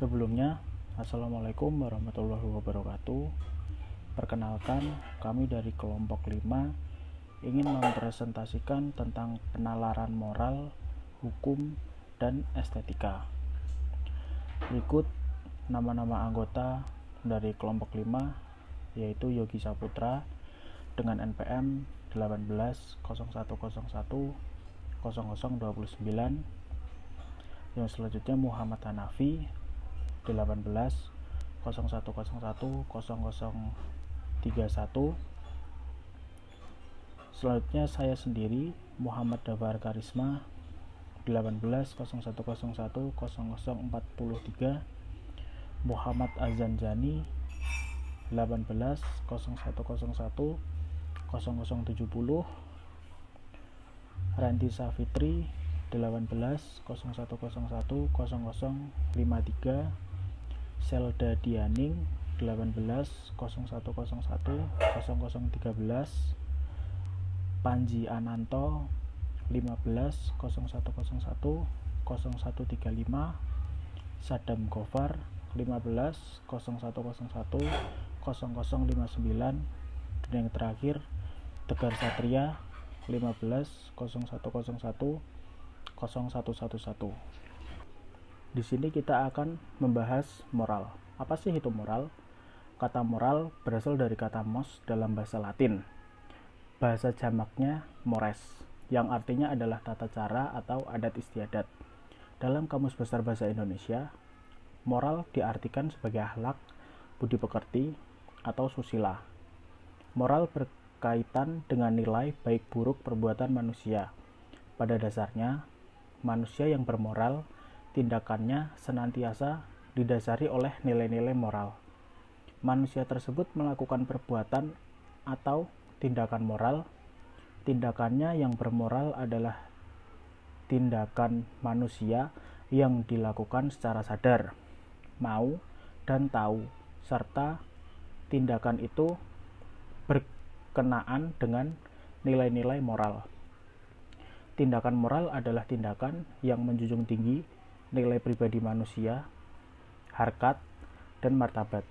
Sebelumnya, Assalamualaikum warahmatullahi wabarakatuh. Perkenalkan, kami dari kelompok 5 ingin mempresentasikan tentang penalaran moral, hukum, dan estetika. Berikut nama-nama anggota dari kelompok 5, yaitu Yogi Saputra dengan NPM 1801010029. Yang selanjutnya Muhammad Hanafi 1801010031. Selanjutnya saya sendiri Muhammad Dabar Karisma 1801010043. Muhammad Azan Jani 1801010070. Ranti Safitri 1801010053. Selda Dianing 1801010013. Panji Ananto 1501010135. Sadam Gofar 1501010059. Dan yang terakhir Tegar Satria 1501010111. Di sini kita akan membahas moral. Apa sih itu moral? Kata moral berasal dari kata mos dalam bahasa Latin. Bahasa jamaknya mores, yang artinya adalah tata cara atau adat istiadat. Dalam Kamus Besar Bahasa Indonesia, moral diartikan sebagai akhlak, budi pekerti, atau susila. Moral berkaitan dengan nilai baik buruk perbuatan manusia. Pada dasarnya, manusia yang bermoral, tindakannya senantiasa didasari oleh nilai-nilai moral. Manusia tersebut melakukan perbuatan atau tindakan moral. Tindakannya yang bermoral adalah tindakan manusia yang dilakukan secara sadar, mau, dan tahu, serta tindakan itu berkenaan dengan nilai-nilai moral. Tindakan moral adalah tindakan yang menjunjung tinggi nilai pribadi manusia, harkat, dan martabat.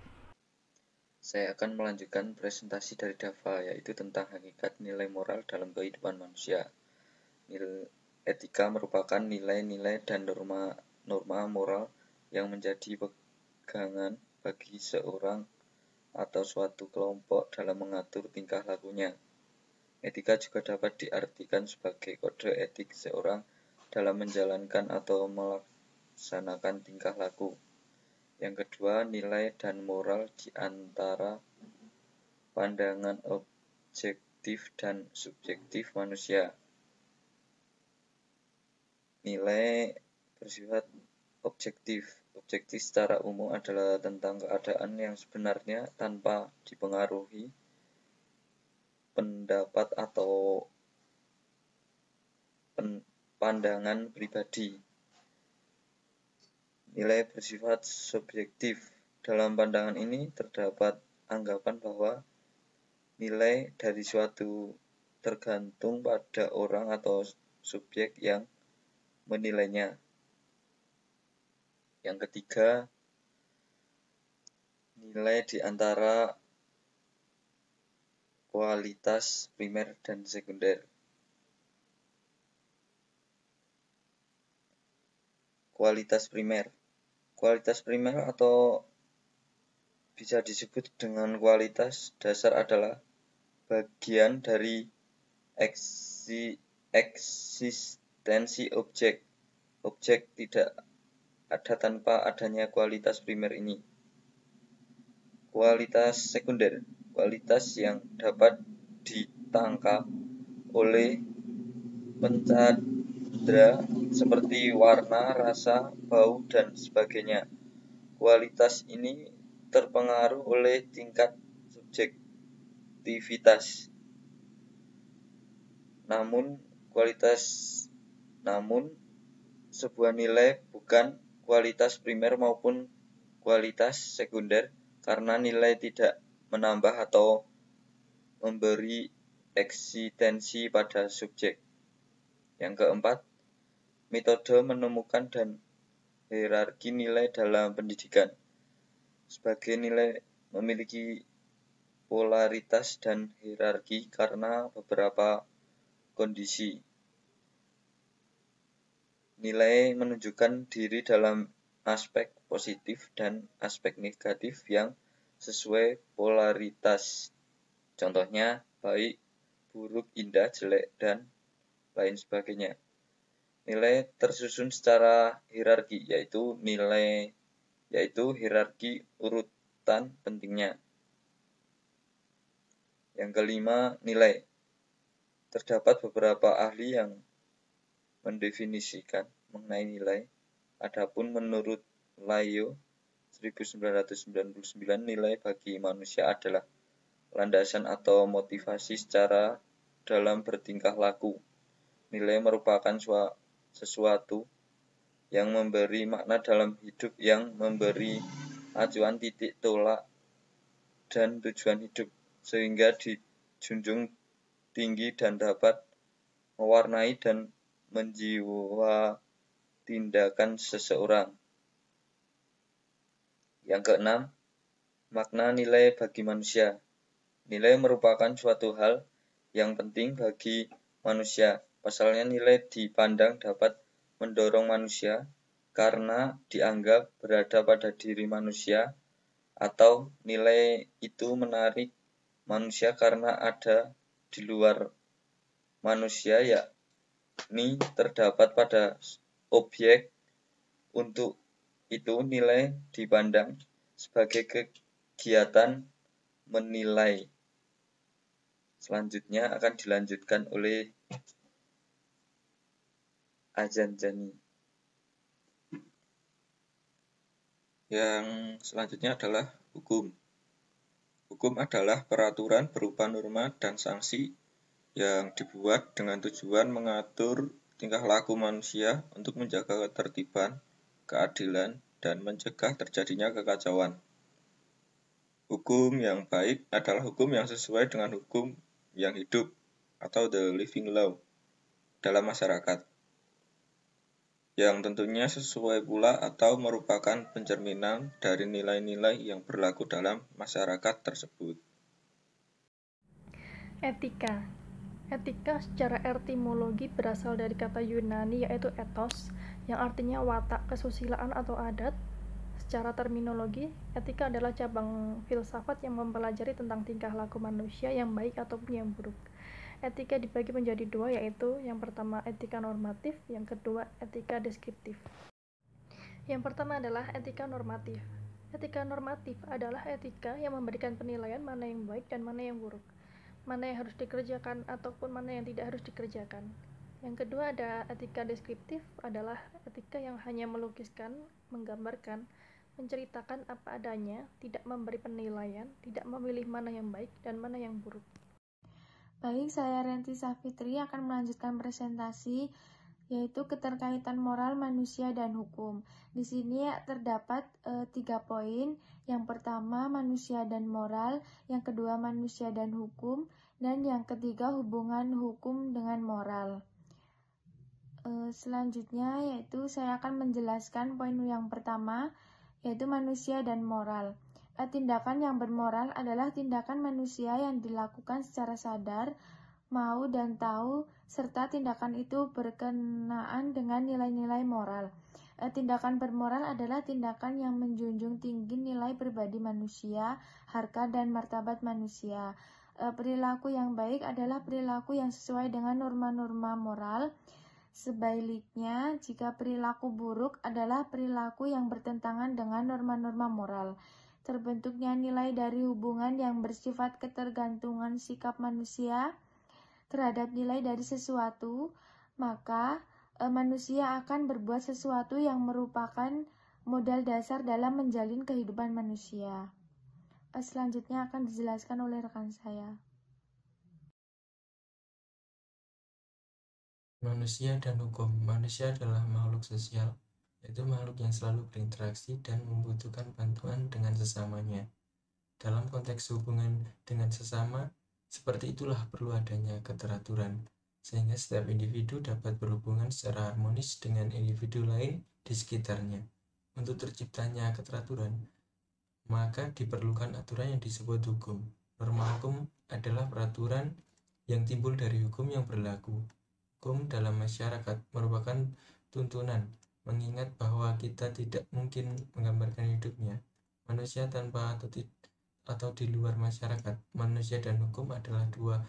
Saya akan melanjutkan presentasi dari Dava, yaitu tentang hakikat nilai moral dalam kehidupan manusia. Etika merupakan nilai-nilai dan norma moral yang menjadi pegangan bagi seorang atau suatu kelompok dalam mengatur tingkah lakunya. Etika juga dapat diartikan sebagai kode etik seorang dalam menjalankan atau melaksanakan tingkah laku. Yang kedua, nilai dan moral di antara pandangan objektif dan subjektif manusia. Nilai bersifat objektif. Objektif secara umum adalah tentang keadaan yang sebenarnya tanpa dipengaruhi pendapat atau pandangan pribadi. Nilai bersifat subjektif. Dalam pandangan ini terdapat anggapan bahwa nilai dari suatu tergantung pada orang atau subjek yang menilainya. Yang ketiga, nilai di antara kualitas primer dan sekunder. Kualitas primer. Kualitas primer atau bisa disebut dengan kualitas dasar adalah bagian dari eksistensi objek. Objek tidak ada tanpa adanya kualitas primer ini. Kualitas sekunder. Kualitas yang dapat ditangkap oleh pencadera seperti warna, rasa, bau, dan sebagainya. Kualitas ini terpengaruh oleh tingkat subjektivitas. Namun sebuah nilai bukan kualitas primer maupun kualitas sekunder karena nilai tidak menambah atau memberi eksistensi pada subjek. Yang keempat, metode menemukan dan hierarki nilai dalam pendidikan. Sebagai nilai memiliki polaritas dan hierarki karena beberapa kondisi. Nilai menunjukkan diri dalam aspek positif dan aspek negatif yang sesuai polaritas. Contohnya baik, buruk, indah, jelek, dan lain sebagainya. Nilai tersusun secara hierarki, yaitu hierarki urutan pentingnya. Yang kelima, nilai. Terdapat beberapa ahli yang mendefinisikan mengenai nilai. Adapun menurut Layo 1999, nilai bagi manusia adalah landasan atau motivasi secara dalam bertingkah laku. Nilai merupakan sesuatu yang memberi makna dalam hidup, yang memberi acuan, titik tolak, dan tujuan hidup, sehingga dijunjung tinggi dan dapat mewarnai dan menjiwa tindakan seseorang. Yang keenam, makna nilai bagi manusia. Nilai merupakan suatu hal yang penting bagi manusia. Pasalnya nilai dipandang dapat mendorong manusia karena dianggap berada pada diri manusia, atau nilai itu menarik manusia karena ada di luar manusia, yakni terdapat pada objek. Untuk itu nilai dipandang sebagai kegiatan menilai. Selanjutnya akan dilanjutkan oleh Azanjani. Yang selanjutnya adalah hukum. Hukum adalah peraturan berupa norma dan sanksi yang dibuat dengan tujuan mengatur tingkah laku manusia untuk menjaga ketertiban, keadilan, dan mencegah terjadinya kekacauan. Hukum yang baik adalah hukum yang sesuai dengan hukum yang hidup atau the living law dalam masyarakat, yang tentunya sesuai pula atau merupakan pencerminan dari nilai-nilai yang berlaku dalam masyarakat tersebut. Etika. Etika secara etimologi berasal dari kata Yunani yaitu ethos, yang artinya watak, kesusilaan atau adat. Secara terminologi, etika adalah cabang filsafat yang mempelajari tentang tingkah laku manusia yang baik ataupun yang buruk. Etika dibagi menjadi dua, yaitu yang pertama etika normatif, yang kedua etika deskriptif. Yang pertama adalah etika normatif. Etika normatif adalah etika yang memberikan penilaian mana yang baik dan mana yang buruk, mana yang harus dikerjakan ataupun mana yang tidak harus dikerjakan. Yang kedua ada etika deskriptif, adalah etika yang hanya melukiskan, menggambarkan, menceritakan apa adanya, tidak memberi penilaian, tidak memilih mana yang baik dan mana yang buruk. Baik, saya Renti Safitri akan melanjutkan presentasi, yaitu keterkaitan moral manusia dan hukum. Di sini terdapat 3 poin. Yang pertama manusia dan moral, yang kedua manusia dan hukum, dan yang ketiga hubungan hukum dengan moral. Selanjutnya yaitu saya akan menjelaskan poin yang pertama, yaitu manusia dan moral. Tindakan yang bermoral adalah tindakan manusia yang dilakukan secara sadar, mau dan tahu, serta tindakan itu berkenaan dengan nilai-nilai moral. Tindakan bermoral adalah tindakan yang menjunjung tinggi nilai pribadi manusia, harkat dan martabat manusia. Perilaku yang baik adalah perilaku yang sesuai dengan norma-norma moral. Sebaliknya, jika perilaku buruk adalah perilaku yang bertentangan dengan norma-norma moral. Terbentuknya nilai dari hubungan yang bersifat ketergantungan sikap manusia terhadap nilai dari sesuatu, maka manusia akan berbuat sesuatu yang merupakan modal dasar dalam menjalin kehidupan manusia. Selanjutnya akan dijelaskan oleh rekan saya. Manusia dan hukum. Manusia adalah makhluk sosial, yaitu makhluk yang selalu berinteraksi dan membutuhkan bantuan dengan sesamanya. Dalam konteks hubungan dengan sesama, seperti itulah perlu adanya keteraturan, sehingga setiap individu dapat berhubungan secara harmonis dengan individu lain di sekitarnya. untuk terciptanya keteraturan, maka diperlukan aturan yang disebut hukum. Norma hukum adalah peraturan yang timbul dari hukum yang berlaku. Hukum dalam masyarakat merupakan tuntunan, mengingat bahwa kita tidak mungkin menggambarkan hidupnya manusia tanpa atau di luar masyarakat. Manusia dan hukum adalah dua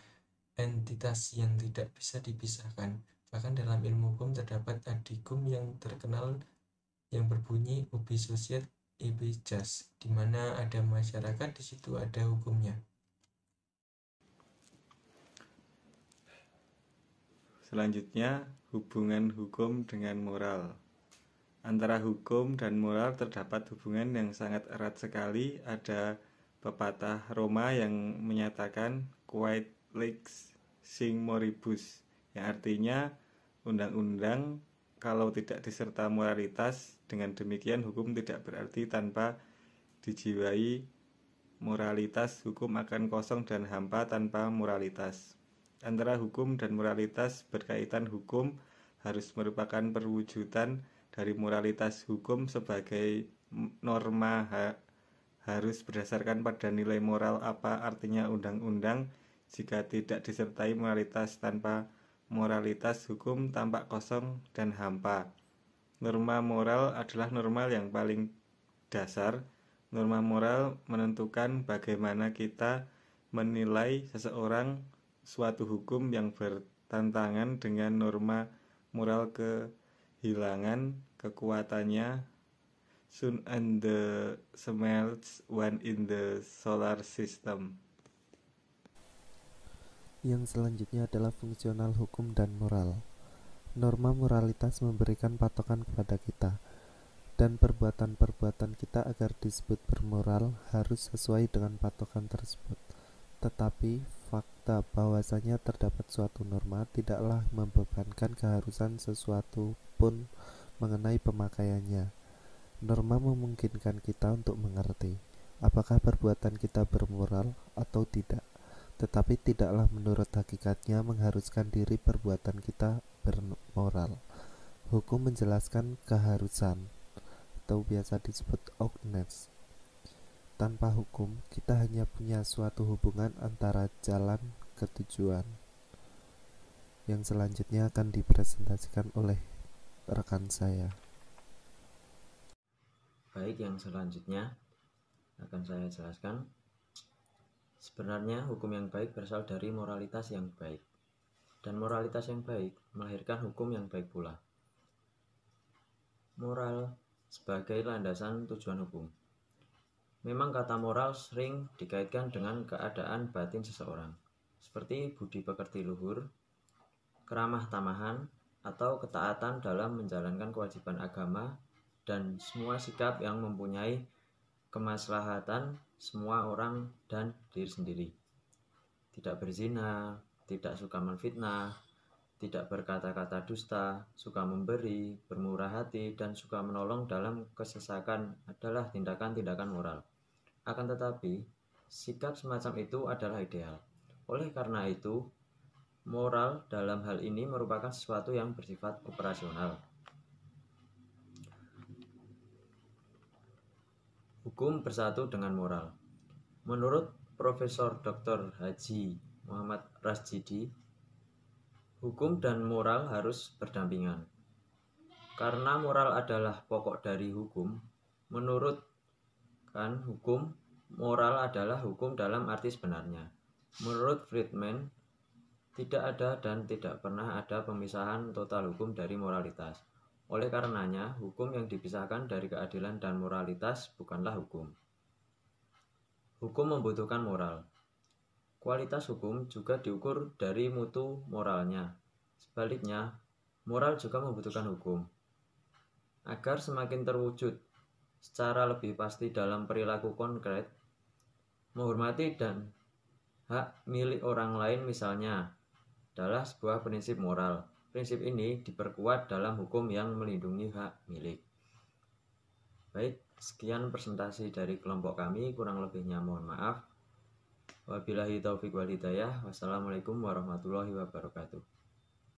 entitas yang tidak bisa dipisahkan. Bahkan dalam ilmu hukum terdapat adikum yang terkenal yang berbunyi ubi societ ibi jas, di mana ada masyarakat, di situ ada hukumnya. Selanjutnya, hubungan hukum dengan moral. Antara hukum dan moral terdapat hubungan yang sangat erat sekali. Ada pepatah Roma yang menyatakan quid lex sing moribus, yang artinya undang-undang kalau tidak diserta moralitas. Dengan demikian hukum tidak berarti tanpa dijiwai moralitas. Hukum akan kosong dan hampa tanpa moralitas. Antara hukum dan moralitas berkaitan. Hukum harus merupakan perwujudan dari moralitas. Hukum sebagai norma harus berdasarkan pada nilai moral. Apa artinya undang-undang jika tidak disertai moralitas? Tanpa moralitas, hukum tampak kosong dan hampa. Norma moral adalah norma yang paling dasar. Norma moral menentukan bagaimana kita menilai seseorang. Suatu hukum yang bertentangan dengan norma moral kehilangan kekuatannya. Sun and the smells one in the solar system. Yang selanjutnya adalah fungsional hukum dan moral. Norma moralitas memberikan patokan kepada kita, dan perbuatan-perbuatan kita agar disebut bermoral harus sesuai dengan patokan tersebut. Tetapi fakta bahwasanya terdapat suatu norma tidaklah membebankan keharusan sesuatu pun mengenai pemakaiannya. Norma memungkinkan kita untuk mengerti apakah perbuatan kita bermoral atau tidak, tetapi tidaklah menurut hakikatnya mengharuskan diri perbuatan kita bermoral. Hukum menjelaskan keharusan atau biasa disebut ougness. Tanpa hukum, kita hanya punya suatu hubungan antara jalan ke tujuan. Yang selanjutnya akan dipresentasikan oleh rekan saya. Baik, yang selanjutnya akan saya jelaskan. Sebenarnya hukum yang baik berasal dari moralitas yang baik, dan moralitas yang baik melahirkan hukum yang baik pula. Moral sebagai landasan tujuan hukum. Memang kata moral sering dikaitkan dengan keadaan batin seseorang, seperti budi pekerti luhur, keramah tamahan, atau ketaatan dalam menjalankan kewajiban agama, dan semua sikap yang mempunyai kemaslahatan semua orang dan diri sendiri. Tidak berzina, tidak suka menfitnah, tidak berkata-kata dusta, suka memberi, bermurah hati, dan suka menolong dalam kesesakan adalah tindakan-tindakan moral. Akan tetapi, sikap semacam itu adalah ideal. Oleh karena itu, moral dalam hal ini merupakan sesuatu yang bersifat operasional. Hukum bersatu dengan moral. Menurut Profesor Dr. Haji Muhammad Rasjidi, hukum dan moral harus berdampingan. Karena moral adalah pokok dari hukum, menurut hukum, moral adalah hukum dalam arti sebenarnya. Menurut Friedman, tidak ada dan tidak pernah ada pemisahan total hukum dari moralitas. Oleh karenanya, hukum yang dipisahkan dari keadilan dan moralitas bukanlah hukum. Hukum membutuhkan moral. Kualitas hukum juga diukur dari mutu moralnya. Sebaliknya, moral juga membutuhkan hukum. Agar semakin terwujud secara lebih pasti dalam perilaku konkret, menghormati dan hak milik orang lain misalnya, adalah sebuah prinsip moral. Prinsip ini diperkuat dalam hukum yang melindungi hak milik. Baik, sekian presentasi dari kelompok kami, kurang lebihnya mohon maaf. Wabillahi taufiq wal hidayah. Wassalamualaikum warahmatullahi wabarakatuh.